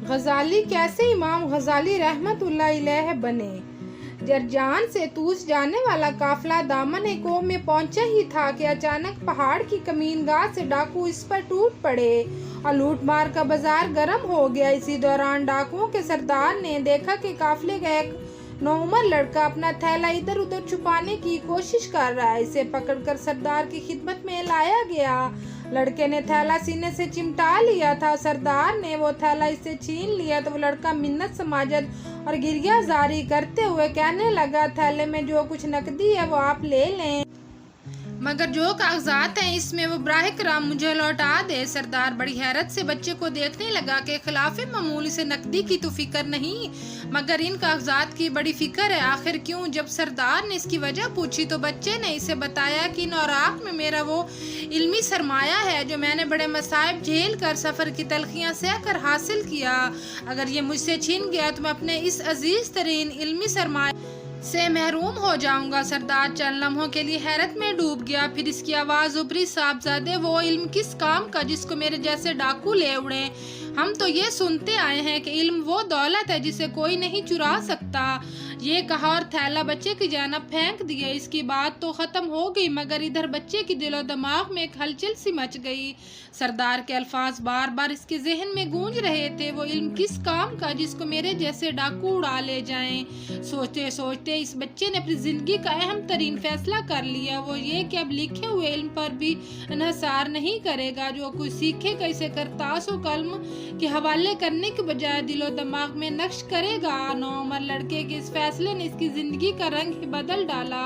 गजाली कैसे इमाम गजाली रहमतुल्लाह अलैह बने। जरजान से तूस जाने वाला काफिला दामन कोह में पहुंचा ही था कि अचानक पहाड़ की कमीनगाह से डाकू इस पर टूट पड़े और लूटमार का बाजार गर्म हो गया। इसी दौरान डाकुओं के सरदार ने देखा कि काफिले का एक नौउमर लड़का अपना थैला इधर उधर छुपाने की कोशिश कर रहा है। इसे पकड़कर सरदार की खिदमत में लाया गया। लड़के ने थैला सीने से चिमटा लिया था। सरदार ने वो थैला इससे छीन लिया तो वो लड़का मिन्नत समाजत और गिरिया जारी करते हुए कहने लगा, थैले में जो कुछ नकदी है वो आप ले लें, मगर जो कागजात हैं इसमें वो बराह करम मुझे लौटा दे। सरदार बड़ी हैरत से बच्चे को देखने लगा कि खिलाफ मामूल से नकदी की तो फिक्र नहीं मगर इन कागजात की बड़ी फिक्र है। आखिर क्यों? जब सरदार ने इसकी वजह पूछी तो बच्चे ने इसे बताया कि नौराक में मेरा वो इल्मी सरमाया है जो मैंने बड़े मसाइब झेल कर सफ़र की तलखियाँ सह कर हासिल किया। अगर ये मुझसे छीन गया तो मैं अपने इस अजीज तरीन इल्मी सरमाया से महरूम हो जाऊंगा। सरदार चंद लम्हों के लिए हैरत में डूब गया। फिर इसकी आवाज़ उभरी, साहबजादे वो इल्म किस काम का जिसको मेरे जैसे डाकू ले उड़े। हम तो ये सुनते आए हैं कि इल्म वो दौलत है जिसे कोई नहीं चुरा सकता। ये कहा और थैला बच्चे की जानब फेंक दिया। इसकी बात तो ख़त्म हो गई मगर इधर बच्चे की दिलो दिमाग में एक हलचल सी मच गई। सरदार के अल्फाज बार बार इसके जहन में गूंज रहे थे, वो इल्म किस काम का जिसको मेरे जैसे डाकू उड़ा ले जाएं। सोचते सोचते इस बच्चे ने अपनी ज़िंदगी का अहम तरीन फैसला कर लिया। वो ये कि अब लिखे हुए इल्म पर भी इन्हिसार नहीं करेगा। जो कुछ सीखेगा इसे करतास व कलम के हवाले करने के बजाय दिलो दिमाग में नक्श करेगा। नौउमर लड़के के इस फैसले ने इसकी ज़िंदगी का रंग ही बदल डाला।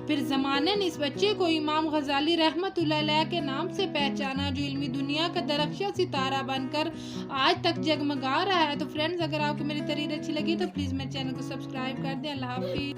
फिर ज़माने ने इस बच्चे को इमाम गजाली रहमतुल्लाह अलैह के नाम से पहचाना जो इल्मी दुनिया का दरख्शा सितारा बनकर आज तक जगमगा रहा है। तो फ्रेंड्स, अगर आपको मेरी तहरीर अच्छी लगी तो प्लीज़ मेरे चैनल को सब्सक्राइब कर दें। अल्लाह हाफिज़।